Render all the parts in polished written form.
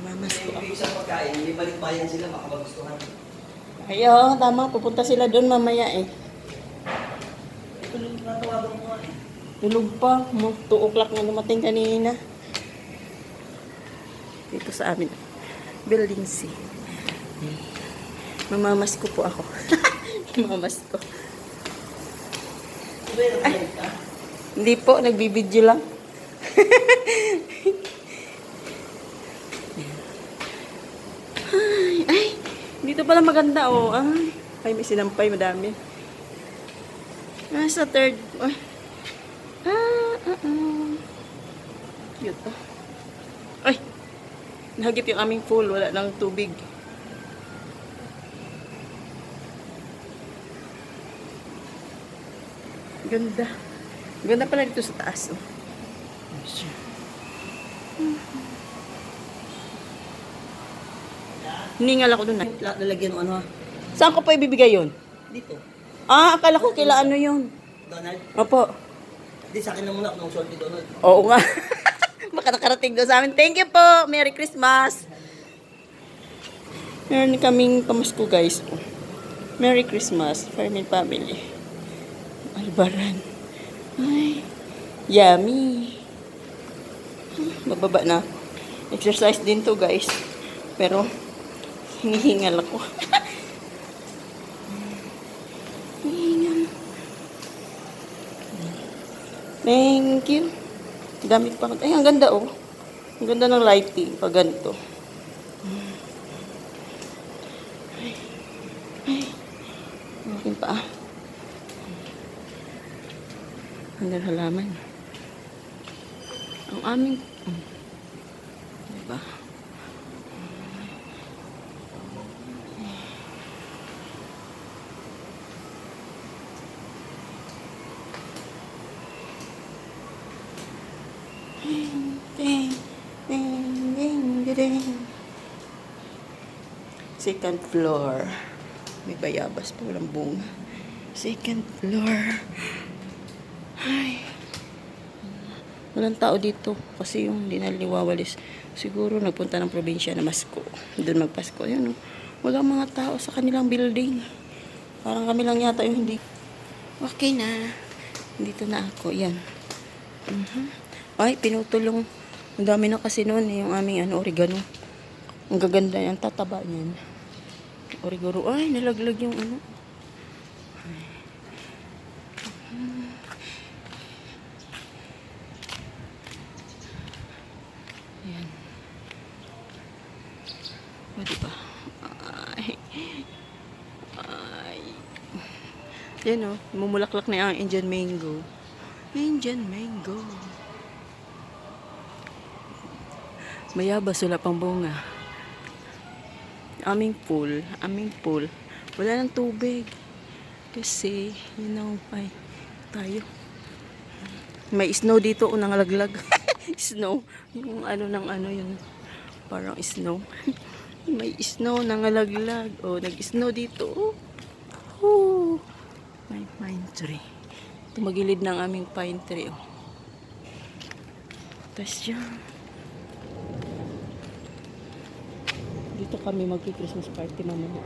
Mamas ko. Ibig sa pagkain, may balikbayan sila, makabagustuhan. Ay, oo, tama. Pupunta sila doon mamaya eh. Ito lang natawagan ko nga eh. Tulog pa. 2 o'clock na dumating kanina. Dito sa amin. Building C. Mamamas ko po ako. Mamamas ko. Ay, hindi po. Nagbibidyo lang. Ay, dito pala maganda oh. Ay, may sinampay. Madami. Sa third. Ay. Cute oh. Ay. Nahagip yung aming pool. Wala nang tubig. Ganda. Ganda pala dito sa taas. Oh. Hiningal ako dun. Lalagyan ng ano ha? Saan ko pa ibibigay yun? Dito. Akala ko kila ano yun. Donald? Opo. Di sa akin na muna kung salty Donald. Oo nga. Baka nakarating doon sa amin. Thank you po. Merry Christmas. Meron kaming pamasko guys. Merry Christmas. Farming family. Albaran. Ay. Yummy. Bababa na. Exercise din to guys. Pero hinihingal ako. Hinihingal. Thank you. Gamit pa. Ay, ang ganda oh. Ang ganda ng lighting pag ganito. Ay. Ay. Akin pa ah. Ang ganda halaman. Ang aming diba? Second floor. May bayabas pa, walang bunga. Second floor. Ay. Walang tao dito kasi yung hindi naliwawalis. Siguro nagpunta ng probinsya na Masko. Doon magpasko. Yun, oh. Walang mga tao sa kanilang building. Parang kami lang yata yung hindi. Okay na. Dito na ako. Yan. Ay, pinutulong. Ang dami na kasi noon yung aming oregano. Ang gaganda yan. Tataba niyan. Oregano. Ay, nalaglag yung ano. Ayan. O, diba? Ay. Ay. Yan o. Mumulaklak na yung Indian mango. Indian mango. Mayabas, wala pang bunga. Aming pool. Wala nang tubig. Kasi, yun ang ay, tayo. May snow dito, unang laglag. Snow. Yung ano ng ano yun. Parang snow. May snow nangalaglag. Oh, nag-snow dito. Oh. May pine tree. Tumagilid ng aming pine tree. Oh. Tapos yan. Dito kami magki-Christmas party mamaya.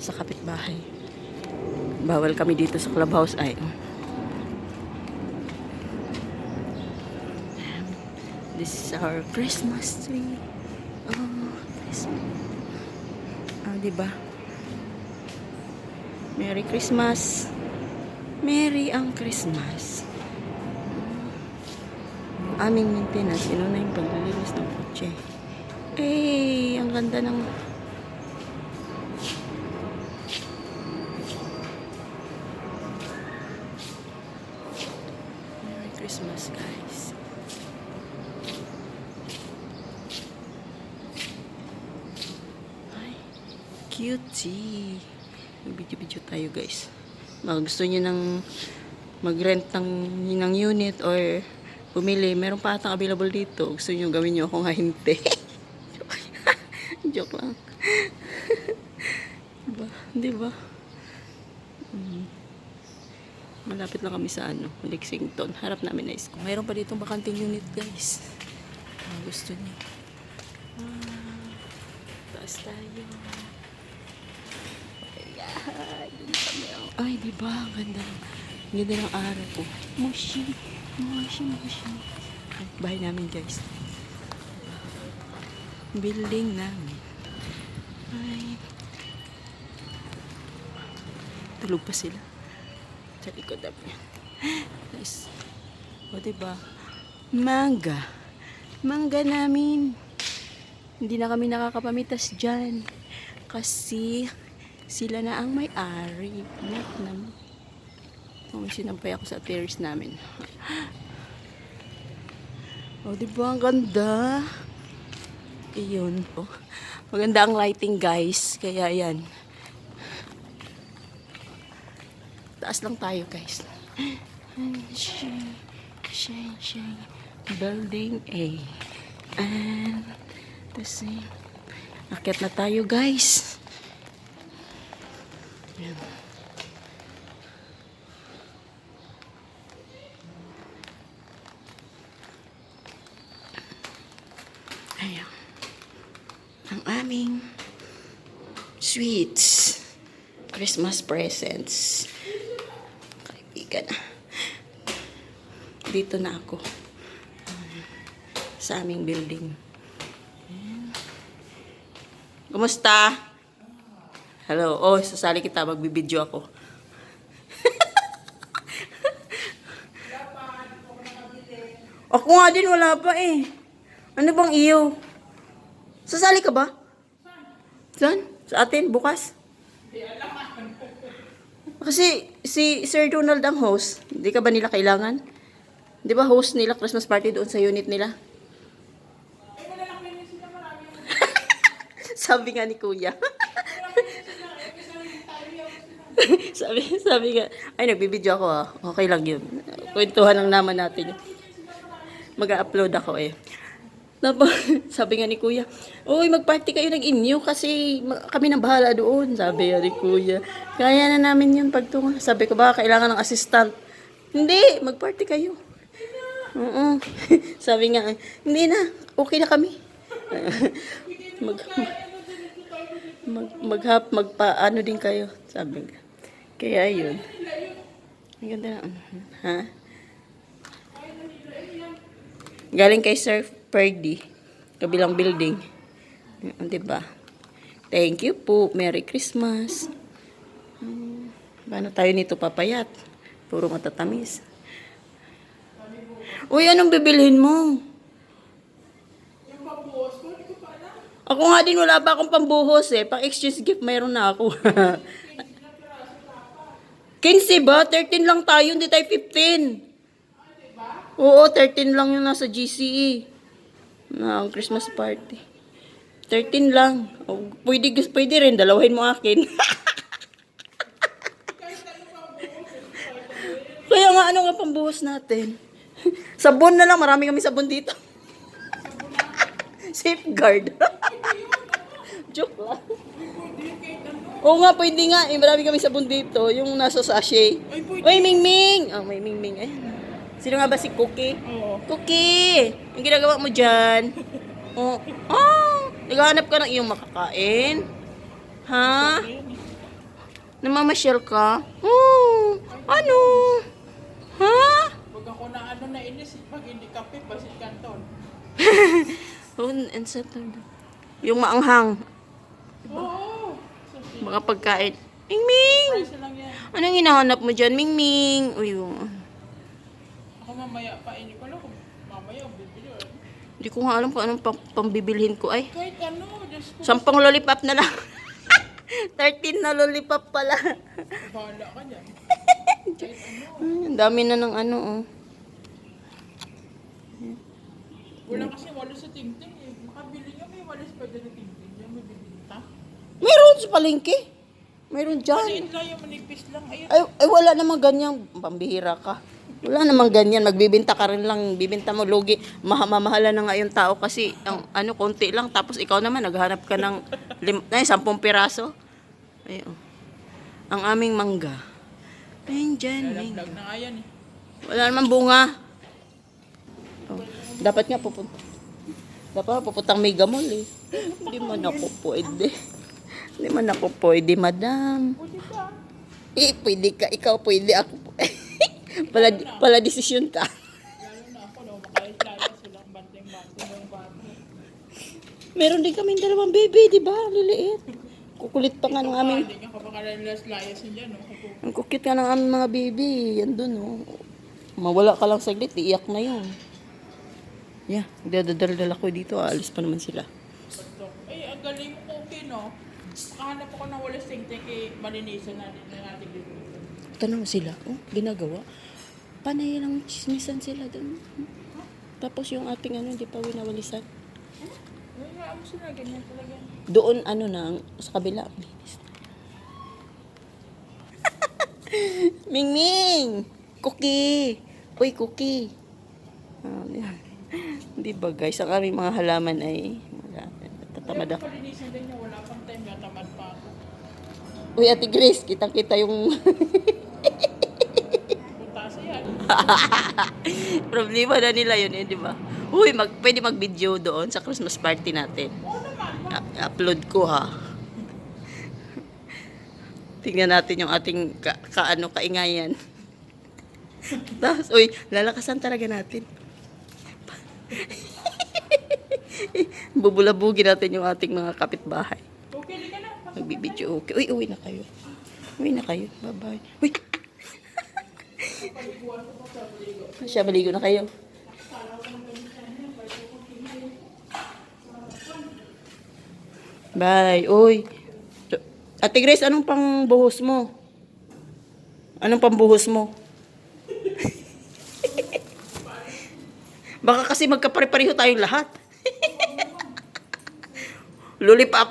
Sa kapitbahay. Bawal kami dito sa clubhouse ay. This is our Christmas tree. Oh, Christmas. Diba? Merry Christmas. Merry ang Christmas. Aming maintenance. Ino na yung paglilinis ng kotse. Eh, ang ganda ng Merry Christmas, guys. Ay, cutie. Mag-video-video tayo, guys. Mga gusto nyo ng mag-rent ng unit or pumili, meron pa atang available dito. Gusto nyo gawin nyo akong hahinte. Joke lang. Diba? Malapit lang kami sa Lexington. Harap namin na school. Mayroon pa ditong bakanting unit, guys. Gusto niyo. Labas tayo. Ayan. Dun kami. Ay, di ba? Ang ganda. Ang ganda ng araw ko. Moshi. Moshi, moshi. Bahay namin, guys. Building namin. Ay. Tulog pa sila. Sa likod namin. Nice. O, diba? Mangga. Mangga namin. Hindi na kami nakakapamitas dyan. Kasi sila na ang may-ari. Nak naman. Oh, may sinampay ako sa terrace namin. O, diba? Ang ganda. Iyon. Oh. Maganda ang lighting, guys. Kaya yan. Taas lang tayo, guys. Shine, shine, shine. Building A. And the same. Akyat na tayo, guys. Ayan. Ayan. Ang aming sweets. Christmas presents. Kaibigan. Dito na ako. Sa aming building. Ayan. Kumusta? Hello. Oh, sasali kita. Magbibideo ako. Ako nga din, wala pa eh. Ano bang iyo? Sasali ka ba? Saan? Sa atin? Bukas? Kasi si Sir Donald ang host. Hindi ka ba nila kailangan? Di ba host nila Christmas party doon sa unit nila? Sabi nga ni Kuya. sabi nga, ay nagbibideo ako ah. Okay lang yun. Kwentuhan lang naman natin. Mag-upload ako eh. Tapos, sabi nga ni Kuya, uy, mag-party kayo ng inyo kasi kami nang bahala doon. Sabi nga ni Kuya, kaya na namin yun pagtungo. Sabi ko ba, kailangan ng assistant. Hindi, mag-party kayo. Oo. Sabi nga, hindi na, okay na kami. Magpa-ano din kayo. Sabi nga. Kaya yun. Ang ganda na. Ha? Galing kay Sir Ferdy. Kabilang building. Diba? Thank you po. Merry Christmas. Paano tayo nito papayat? Puro matatamis. Uy, anong bibilhin mo? Yung pambuhos ko, hindi ko pa alam. Ako nga din, wala pa akong pambuhos eh. Pang-exchange gift, mayroon na ako. 15 ba? 13 lang tayo, hindi tayo 15. Oo, 13 lang yung nasa GCE. Na ang Christmas party. 13 lang. Oh, pwede rin, dalawahin mo akin. Kaya nga, ano nga pambuhos natin? Sabon na lang, marami kami sabon dito. Safeguard. Joke lang. Oo nga, pwede nga. Eh, marami kami sabon dito. Yung nasa sachet. Uy, Mingming! Oh, may Mingming. Ay. Sino nga ba si Cookie? Oo. Cookie! Yung ginagawa mo dyan? Oh. Oh! Naghahanap ka ng iyong makakain? Ha? Namamasyal ka? Oh! Ano? Ha? Huwag ako na ano na inis, pag hindi kape, basit kanton. Oh, and settled. Yung maanghang. Oo. Mga pagkain. Mingming! Price lang yan. Anong hinahanap mo dyan, Mingming? Uy, Ako mamaya pa, hindi ko alam kung mamaya ang bibili. hindi ko nga alam kung anong pambibilhin ko ay. Kahit ano, just ko. 10 lollipop na lang. 13 na lollipop pala. Bahala ka dyan. Kahit ano. Ang dami na ng ano, oh. Wala kasi walis sa tingting eh. Makabili nga may walis pa dyan na tingting. Diyan may bibinta. Mayroon sa palengke. Mayroon dyan. Maliit lang yung manipis lang. Ayun. Ay, wala namang ganyan. Pambihira ka. Wala namang ganyan. Magbibinta ka rin lang. Bibinta mo lugi. Mamahala na nga yung tao kasi ang ano, konti lang. Tapos ikaw naman, naghanap ka ng 10 piraso. Ay, oh. Ang aming mangga. Ayun dyan. Lalaglag na nga yan eh. Wala namang bunga. Oh. Dapat nga pupunta. Dapat puputang Mega Mall eh. Hindi man ako pwede. Hindi man ako pwede, madam. Pwede ka. Pwede ka. Ikaw pwede. Ako pala desisyon ka. Lalo na ako, no, makayos-layas silang banting-banting yung bago. Meron din kaming dalawang baby, di ba? Liliit. Kukulit pa nga ng aming... Hindi nga kapag-layas yan, no? Ang kukit nga ng aming mga baby. Yan dun, oh. Mawala ka lang saglit, iiyak na yun. Yeah, dadadala ko dito. Aalis pa naman sila. Eh, ang galing mo, okay, no? Makahanap ako ng walis tingting kay malinisan natin dito. Tanong sila, oh, ginagawa. Panay lang chismisan sila dun. Tapos yung ating ano, hindi pa winawalisan. Ay, mo sila, ganyan talaga. Doon, ano na, sa kabila. Ming! Cookie! Uy, cookie! Yan. Di ba guys, ang aming mga halaman ay wala, tatamad Kaya ako. malinisan din niya, wala pang time, natamad pa ako. Uy, Ate Grace, kitang-kita yung Punta yan. problema na nila yun eh, di ba? Uy, pwede mag-video doon sa Christmas party natin. Oo naman, Upload ko ha. Tingnan natin yung ating kaingayan. Tapos, uy, lalakasan talaga natin. Bubulabugin natin yung ating mga kapitbahay. okay, di ka na. Magbibidyo. Okay. Uy, uwi na kayo. Uwi na kayo. Bye-bye. Uy! Siya, maligo na kayo. Bye. Uy. Ate Grace, anong pangbuhos mo? Anong pambuhos mo? Baka kasi magkapare-pareho tayong lahat. Lollipop.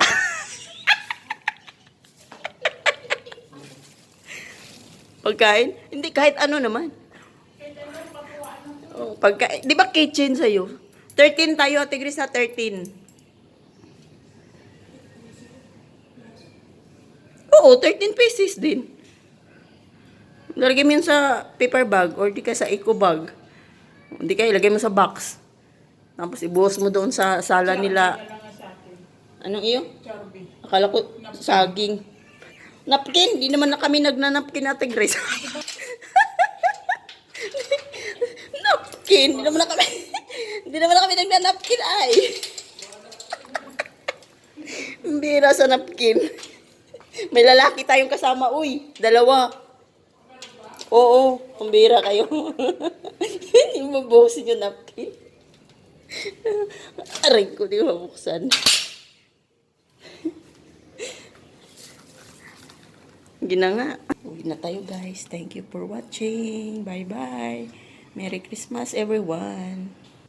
Pagkain? Hindi, kahit ano naman. Oh, pagkain. Di ba kitchen sa'yo? 13 tayo, Ate Grace, na 13. Oo, 13 pieces din. Lagay mo yun sa paper bag or di ka sa eco bag. Hindi ka, ilagay mo sa box. Tapos ibuhos mo doon sa sala nila. Kailangan sa akin. Anong iyo? Charby. Akala ko saging. Napkin. Di naman na kami nagnanapkin, Ate Grace. Napkin. Di naman na kami. Di naman na kami nagnanapkin ay. Bira sa napkin. May lalaki tayong kasama, uy. Dalawa. Oo, pambira kayo. Hindi mo buhusin yung napkin. Aray ko, di mabuksan. Gina nga. Uwi na tayo guys. Thank you for watching. Bye-bye. Merry Christmas everyone.